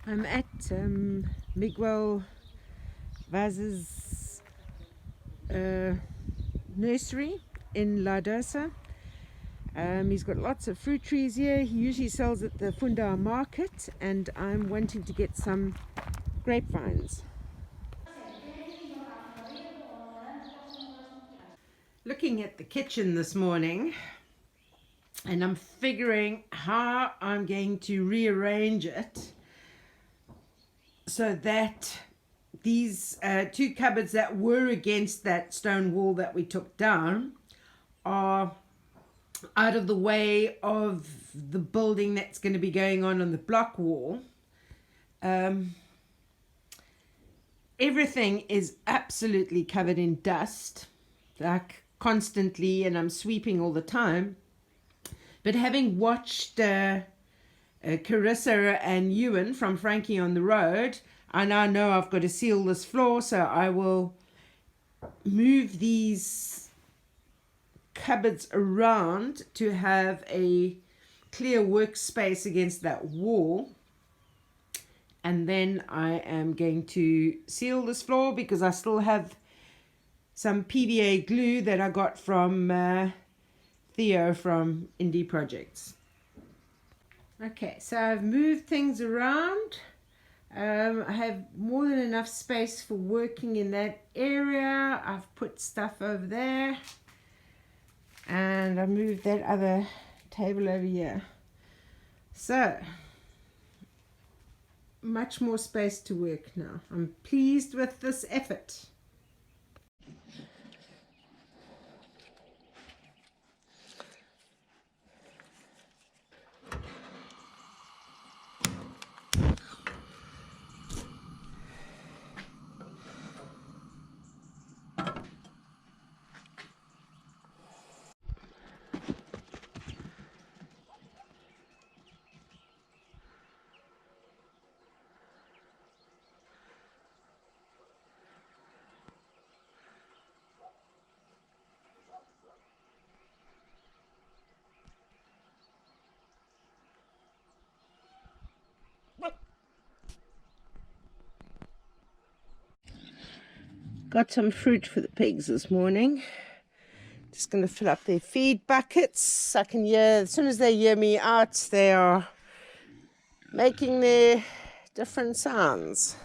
I'm at Miguel Vaz's nursery in La Dosa. He's got lots of fruit trees here. He usually sells at the Funda market, and I'm wanting to get some grapevines. Looking at the kitchen this morning, and I'm figuring how I'm going to rearrange it so that these two cupboards that were against that stone wall that we took down are out of the way of the building that's going to be going on the block wall. Everything is absolutely covered in dust, like constantly, and I'm sweeping all the time. But having watched Carissa and Ewan from Frankie on the Road, I now know I've got to seal this floor, so I will move these cupboards around to have a clear workspace against that wall. And then I am going to seal this floor because I still have some PVA glue that I got from Theo from Indie Projects. Okay, so I've moved things around. I have more than enough space for working in that area. I've put stuff over there. And I moved that other table over here. So, much more space to work now. I'm pleased with this effort. Got some fruit for the pigs this morning. Just going to fill up their feed buckets. I can hear, as soon as they hear me out, they are making their different sounds.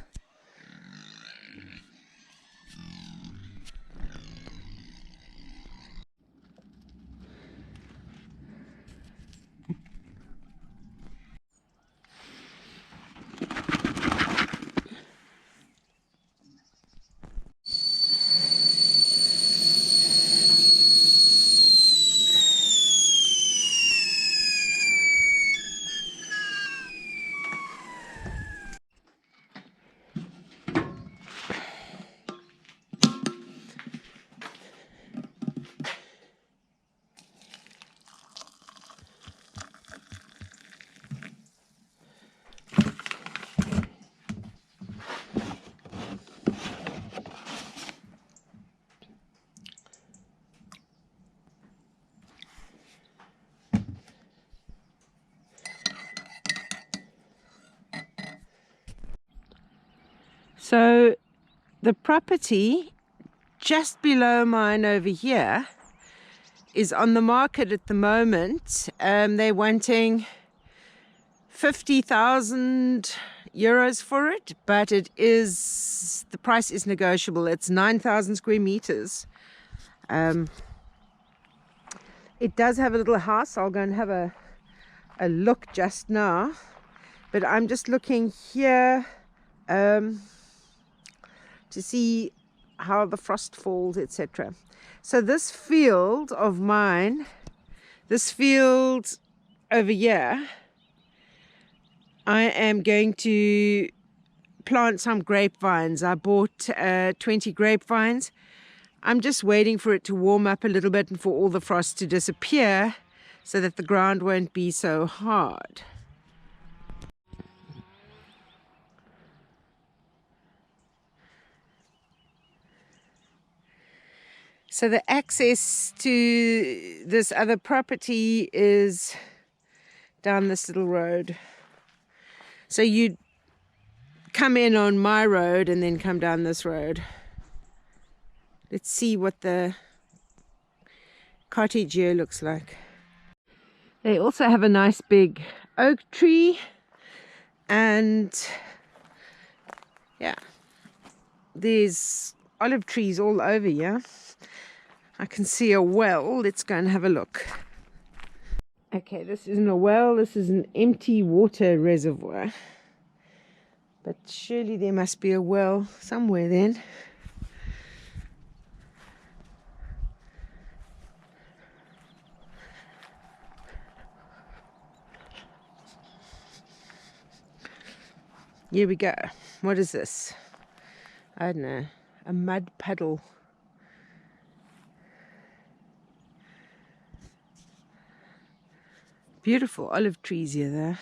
So the property just below mine over here is on the market at the moment. They're wanting 50,000 euros for it, but the price is negotiable. It's 9,000 square meters. It does have a little house. I'll go and have a look just now, but I'm just looking here to see how the frost falls, etc. So this field of mine, this field over here, I am going to plant some grapevines. I bought 20 grapevines. I'm just waiting for it to warm up a little bit and for all the frost to disappear so that the ground won't be so hard. So the access to this other property is down this little road. So you come in on my road and then come down this road. Let's see what the cottage here looks like. They also have a nice big oak tree, and yeah, there's olive trees all over here. I can see a well. Let's go and have a look. Okay, this isn't a well, this is an empty water reservoir. But surely there must be a well somewhere then. Here we go. What is this? I don't know. A mud puddle. Beautiful olive trees here though.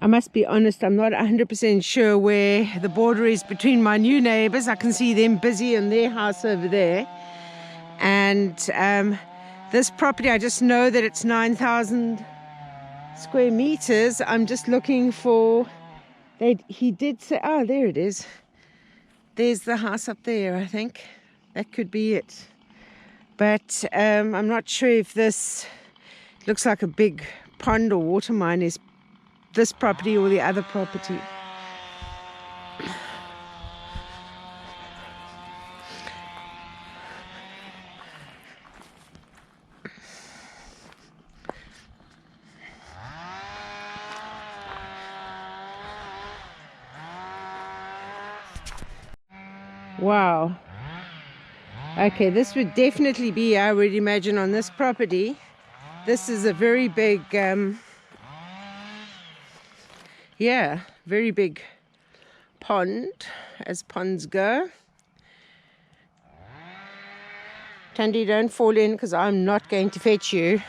I must be honest, I'm not 100% sure where the border is between my new neighbours. I can see them busy in their house over there. And this property, I just know that it's 9,000 square meters. I'm just looking for, he did say, oh, there it is. There's the house up there, I think. That could be it. But I'm not sure if this looks like a big pond or water mine is this property or the other property. Wow. Okay, this would definitely be, I would imagine, on this property. This is a very big yeah, very big pond, as ponds go. Tandy, don't fall in because I'm not going to fetch you.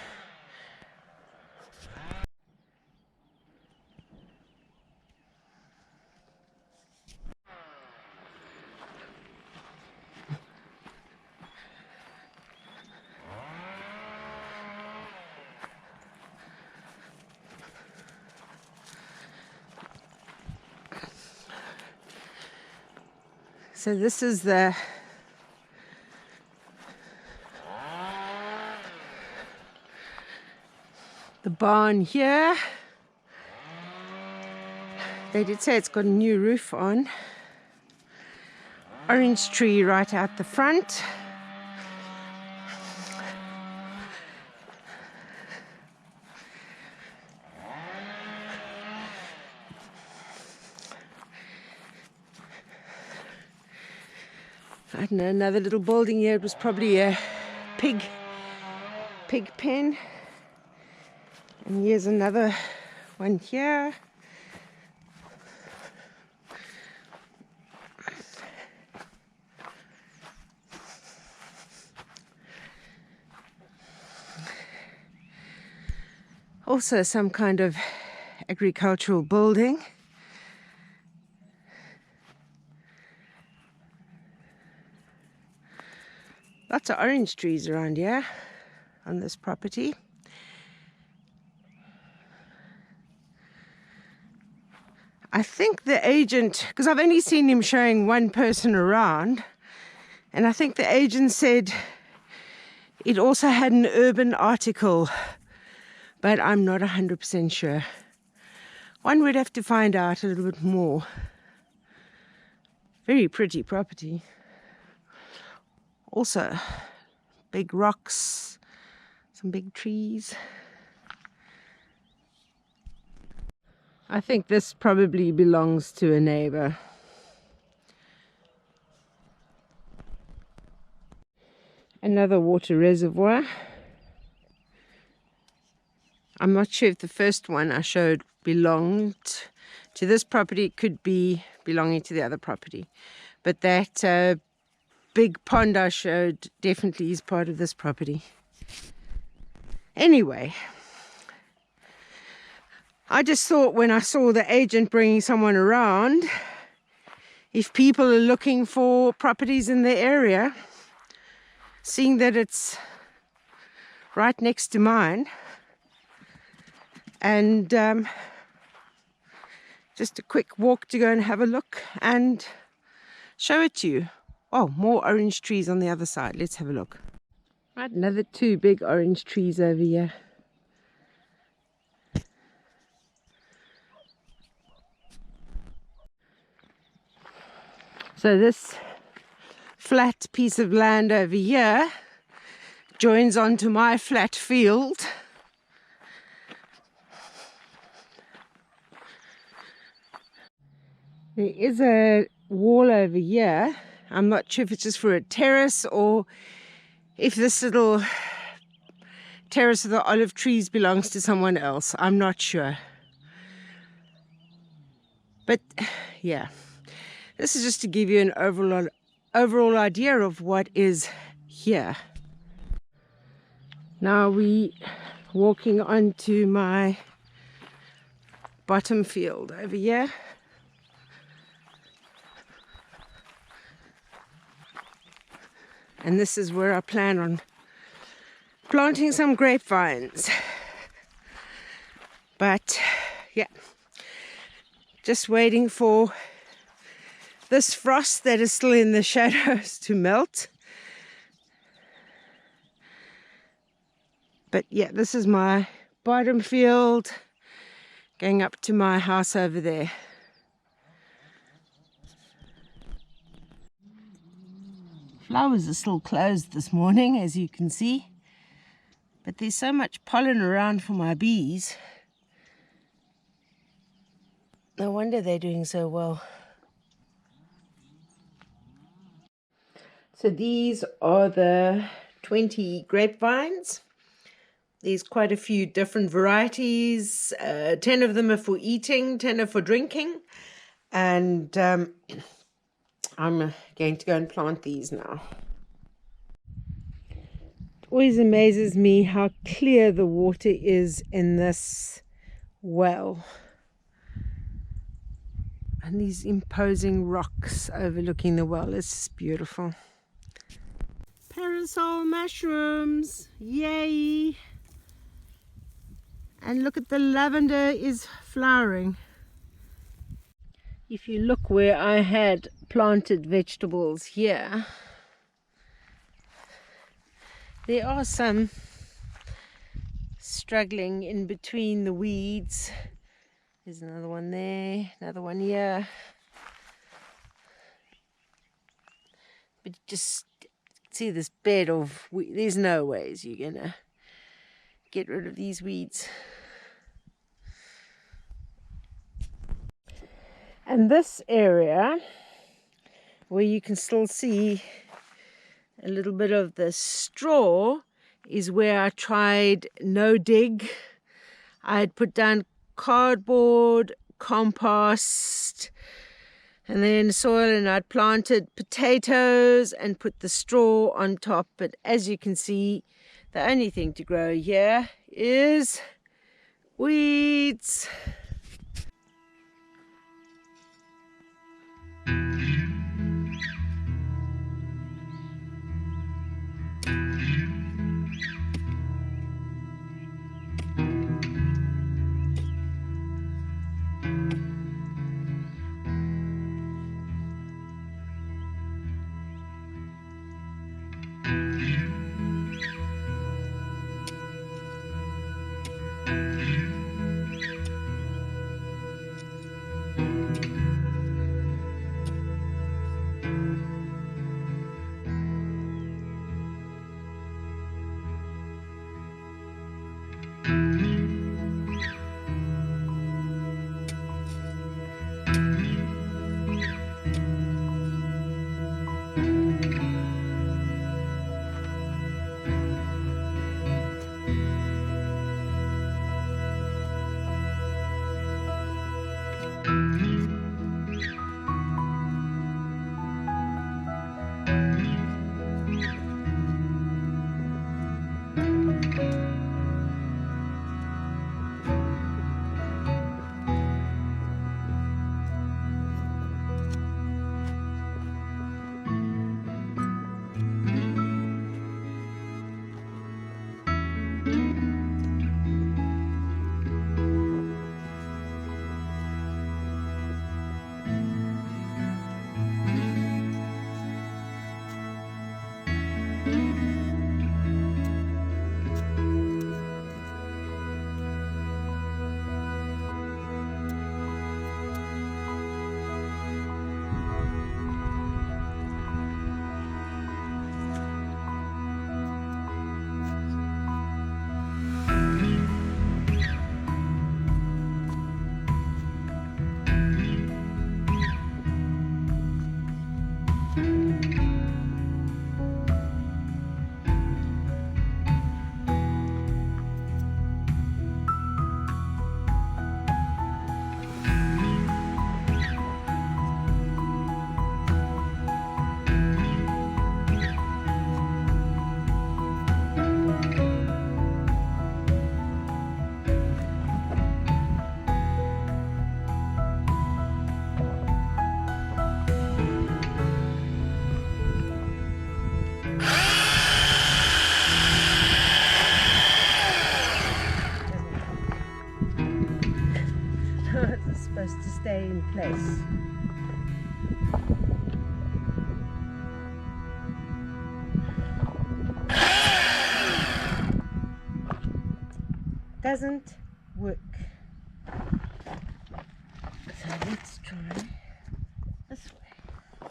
So this is the barn here. They did say it's got a new roof on. Orange tree right out the front. I don't know, another little building here. It was probably a pig pen. And here's another one here. Also some kind of agricultural building. Lots of orange trees around here on this property. I think the agent, because I've only seen him showing one person around, and I think the agent said it also had an urban article, but I'm not 100% sure. One would have to find out a little bit more. Very pretty property. Also, big rocks, some big trees. I think this probably belongs to a neighbour. Another water reservoir. I'm not sure if the first one I showed belonged to this property. It could be belonging to the other property. But that big pond I showed definitely is part of this property. Anyway, I just thought when I saw the agent bringing someone around, if people are looking for properties in the area, seeing that it's right next to mine. And just a quick walk to go and have a look and show it to you. Oh, more orange trees on the other side. Let's have a look. Right, another 2 big orange trees over here. So this flat piece of land over here joins onto my flat field. There is a wall over here. I'm not sure if it's just for a terrace or if this little terrace of the olive trees belongs to someone else. I'm not sure. But yeah, this is just to give you an overall idea of what is here. Now we walking onto my bottom field over here. And this is where I plan on planting some grapevines. But yeah, just waiting for this frost that is still in the shadows to melt. But yeah, this is my bottom field going up to my house over there. Flowers are still closed this morning, as you can see, but there's so much pollen around for my bees. No wonder they're doing so well. So these are the 20 grapevines. There's quite a few different varieties. 10 of them are for eating, 10 are for drinking, and I'm going to go and plant these now. It always amazes me how clear the water is in this well. And these imposing rocks overlooking the well. It's just beautiful. Parasol mushrooms, yay! And look at the lavender is flowering. If you look where I had planted vegetables here, there are some struggling in between the weeds. There's another one there, another one here. But just see this bed of weeds. There's no ways you're gonna get rid of these weeds. And this area where you can still see a little bit of the straw is where I tried no dig. I had put down cardboard, compost, and then soil, and I'd planted potatoes and put the straw on top. But as you can see, the only thing to grow here is weeds. place. Doesn't work. So let's try this way.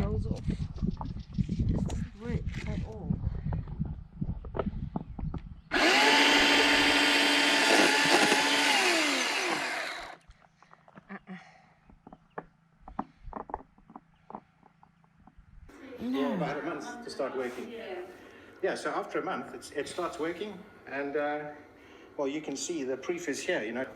Rolls off. Doesn't work at all. Yeah, about a month to start working. Yeah, so after a month, it starts working, and well, you can see the proof is here, you know.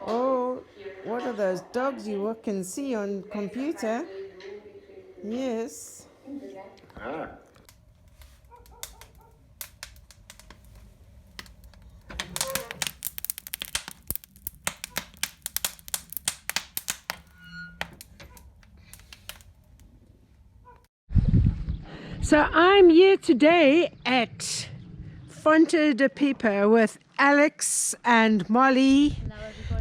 Oh, what are those dogs you can see on computer? Yes. Ah. So I'm here today at Fonte de Pepper with Alex and Molly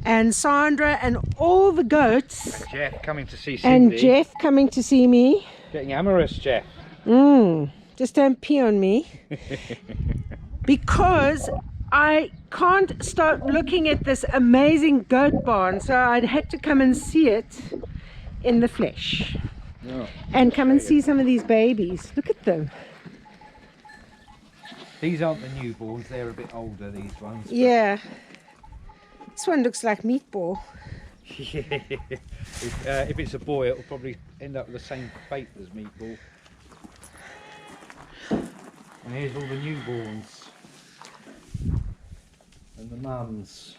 and Sandra and all the goats. And Jeff coming to see Cindy. And Jeff coming to see me. Getting amorous, Jeff. Just don't pee on me. Because I can't stop looking at this amazing goat barn, so I'd had to come and see it in the flesh. Oh, and come and see some of these babies. Look at them. These aren't the newborns, they're a bit older, these ones. Yeah. This one looks like Meatball. Yeah. If it's a boy, it'll probably end up with the same fate as Meatball. And here's all the newborns. And the mums.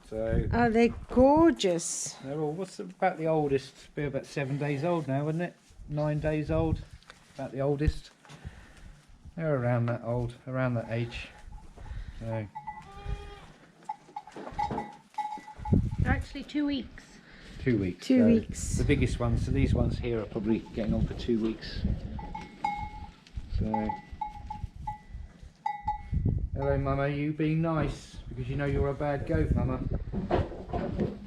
So, Oh, they're gorgeous. they're all, what's about the oldest? Be about 7 days old now, wouldn't it? 9 days old, about the oldest. They're around that old, around that age. So. They're actually 2 weeks. 2 weeks. 2 so weeks. The biggest ones, so these ones here are probably getting on for 2 weeks. So. Hello, Mama, you being nice because you know you're a bad goat, Mama.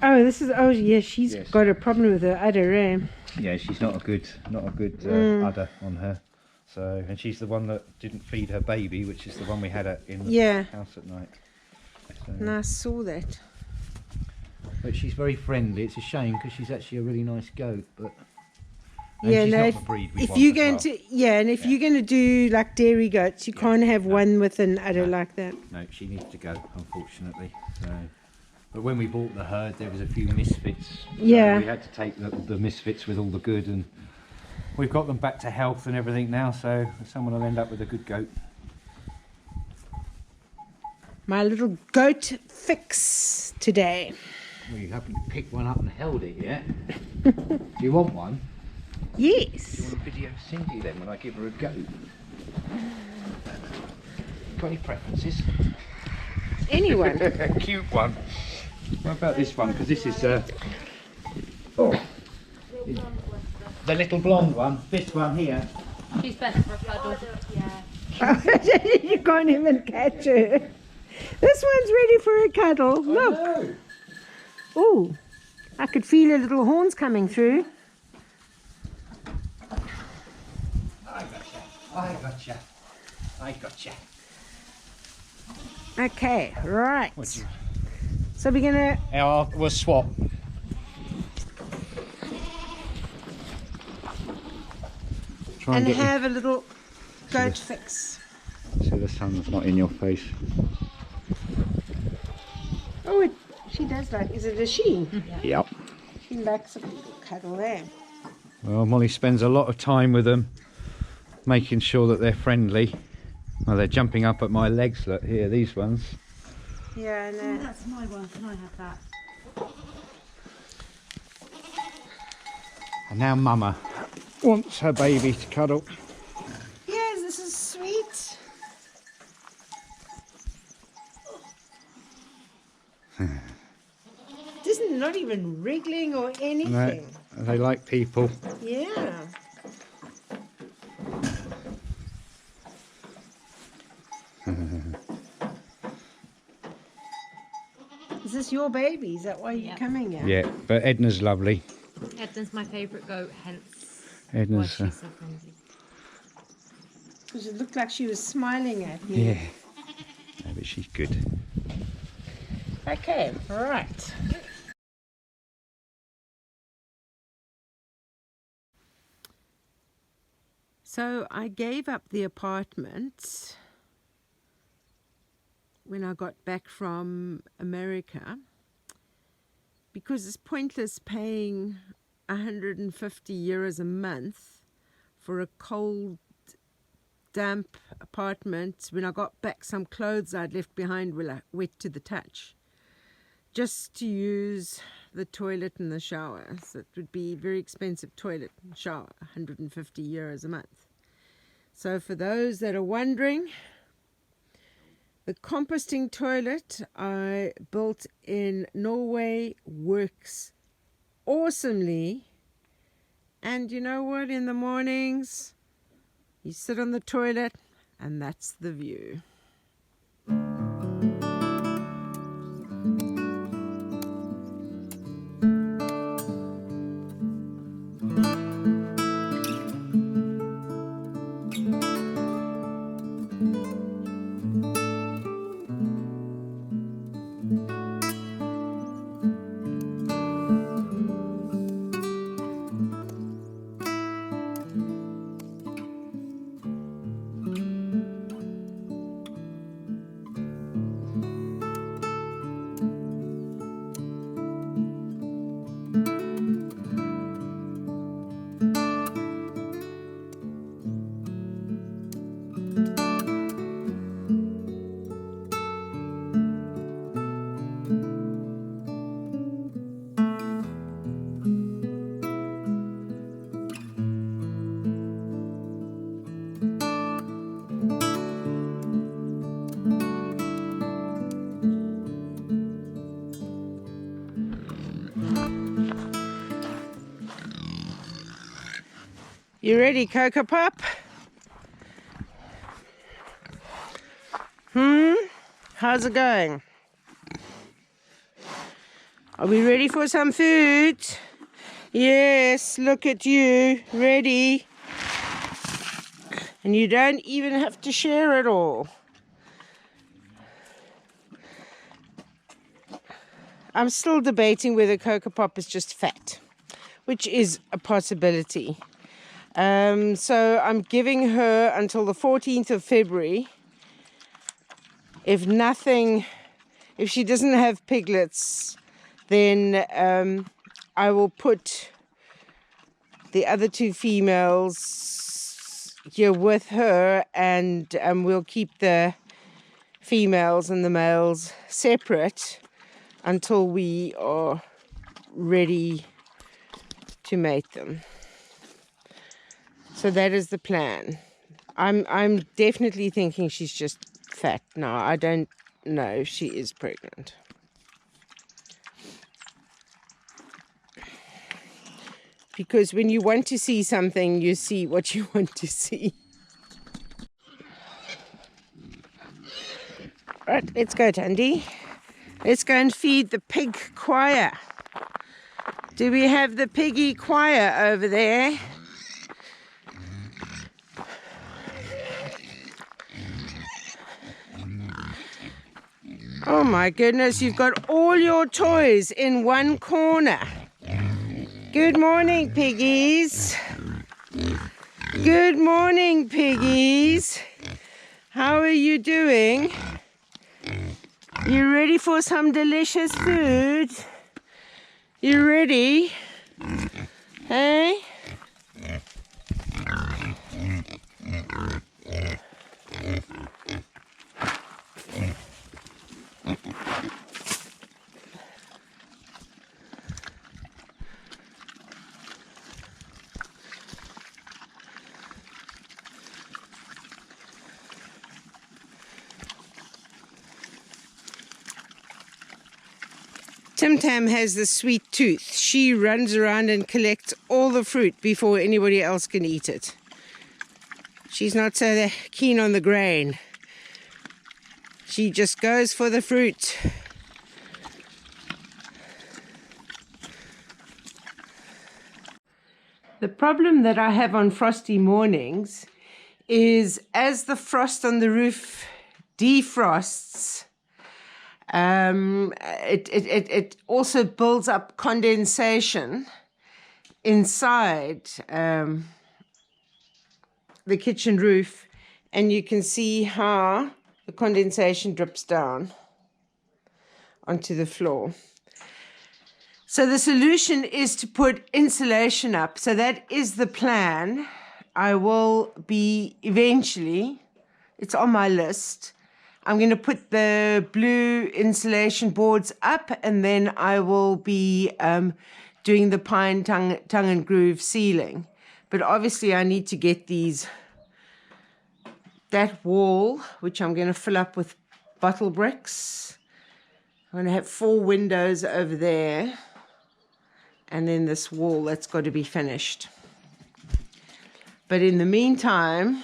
Oh, this is, oh yeah, she's Yes. got a problem with her udder, eh? Yeah, she's not a good udder on her. So, and she's the one that didn't feed her baby, which is the one we had in the house at night. So, And I saw that. but she's very friendly. It's a shame because she's actually a really nice goat, but and Yeah, she's no, not if, the breed we if want you're as going well. to, yeah, and if you're going to do like dairy goats, you can't have one with an udder like that. No, she needs to go, unfortunately. So, but when we bought the herd, there was a few misfits. So Yeah. we had to take the misfits with all the good, and we've got them back to health and everything now. So someone will end up with a good goat. My little goat fix today. Well, you haven't picked one up and held it yet. Do you want one? Do you Yes. want to video Cindy then when I give her a goat? Got any preferences? Anyone. A cute one. What about this one? Because this is the little blonde one. This one here. She's better for a cuddle. Yeah. You can't even catch her. This one's ready for a cuddle. Look. No. Oh, I could feel her little horns coming through. I gotcha. I gotcha. Okay, right. What'd you- So we're gonna. Yeah, we'll swap. Try And get have a little goat fix. so the sun's not in your face. Oh, she does like. Is it a she? Yep. She likes a little cuddle there. Well, Molly spends a lot of time with them, making sure that they're friendly. Well, they're jumping up at my legs. Look here, these ones. Yeah, I know. That's my one. Can I have that? And now Mama wants her baby to cuddle. Yes, this is sweet. even wriggling or No, anything. they like people. Yeah. Is this your baby? Is that why you're Yep. coming here? Yeah, but Edna's lovely. Edna's my favourite goat, hence why Edna's, she's so friendly. Because it looked like she was smiling at me. yeah. No, but she's good. Okay, right. So I gave up the apartment when I got back from America because it's pointless paying 150 euros a month for a cold, damp apartment when I got back some clothes I'd left behind were wet to the touch. Just to use the toilet and the shower. So it would be very expensive toilet and shower, 150 euros a month. So for those that are wondering, the composting toilet I built in Norway works awesomely. And you know what? In the mornings, you sit on the toilet and that's the view. You ready, Cocoa Pop? How's it going? Are we ready for some food? Yes, look at you, ready. And you don't even have to share it all. I'm still debating whether Cocoa Pop is just fat, which is a possibility. So I'm giving her until the 14th of February. If she doesn't have piglets, then I will put the other two females here with her, and we'll keep the females and the males separate until we are ready to mate them. So that is the plan. I'm definitely thinking she's just fat now. I don't know if she is pregnant. Because when you want to see something, you see what you want to see. Right, let's go, Tandy. Let's go and feed the pig choir. Do we have the piggy choir over there? Oh my goodness, you've got all your toys in one corner. Good morning, piggies. Good morning, piggies. How are you doing? You ready for some delicious food? You ready? Hey? Tim Tam has the sweet tooth. She runs around and collects all the fruit before anybody else can eat it. She's not so keen on the grain. She just goes for the fruit. The problem that I have on frosty mornings is as the frost on the roof defrosts, it also builds up condensation inside the kitchen roof, and you can see how the condensation drips down onto the floor. So the solution is to put insulation up. So that is the plan. I will be eventually, it's on my list, I'm going to put the blue insulation boards up, and then I will be doing the pine tongue and groove ceiling. But obviously I need to get that wall, which I'm going to fill up with bottle bricks. I'm going to have 4 windows over there. And then this wall that's got to be finished. But in the meantime,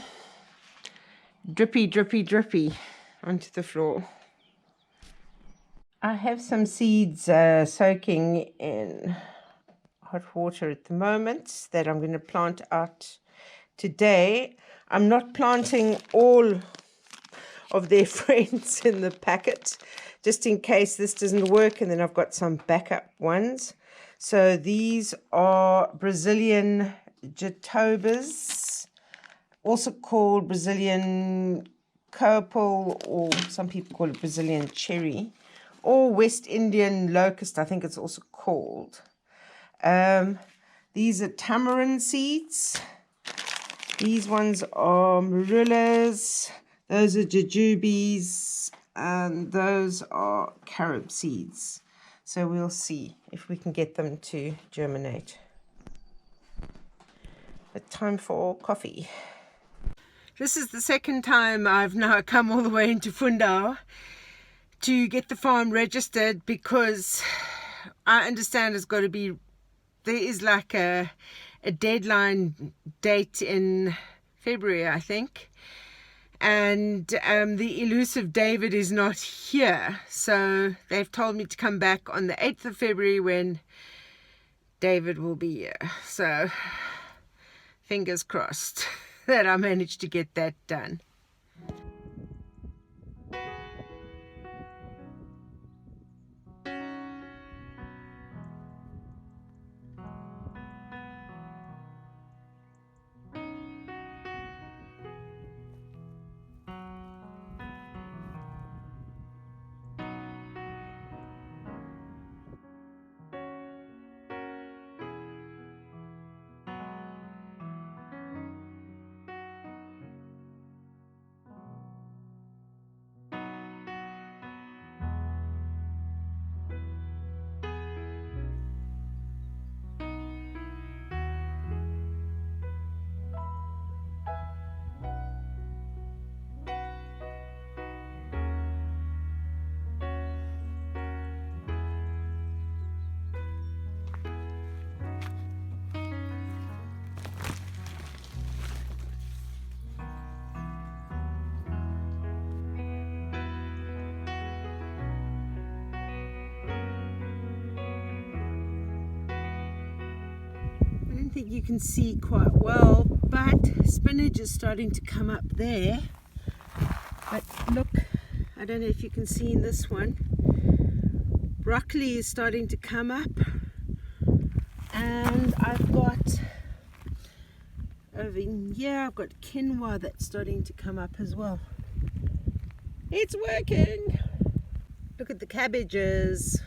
drippy, drippy, drippy onto the floor. I have some seeds soaking in hot water at the moment that I'm going to plant out today. I'm not planting all of their friends in the packet, just in case this doesn't work, and then I've got some backup ones. So these are Brazilian jatobas, also called Brazilian copal, or some people call it Brazilian cherry, or West Indian locust, I think it's also called. These are tamarind seeds. These ones are marullas. Those are jujubes, and those are carob seeds. So we'll see if we can get them to germinate. But time for coffee. This is the second time I've now come all the way into Fundau to get the farm registered, because I understand it's got to be, there is like a deadline date in February, I think. And the elusive David is not here. So they've told me to come back on the 8th of February when David will be here. So fingers crossed that I managed to get that done. I think you can see quite well, but spinach is starting to come up there. But look, I don't know if you can see in this one, broccoli is starting to come up, and I've got over here, I've got quinoa that's starting to come up as well. It's working. Look at the cabbages.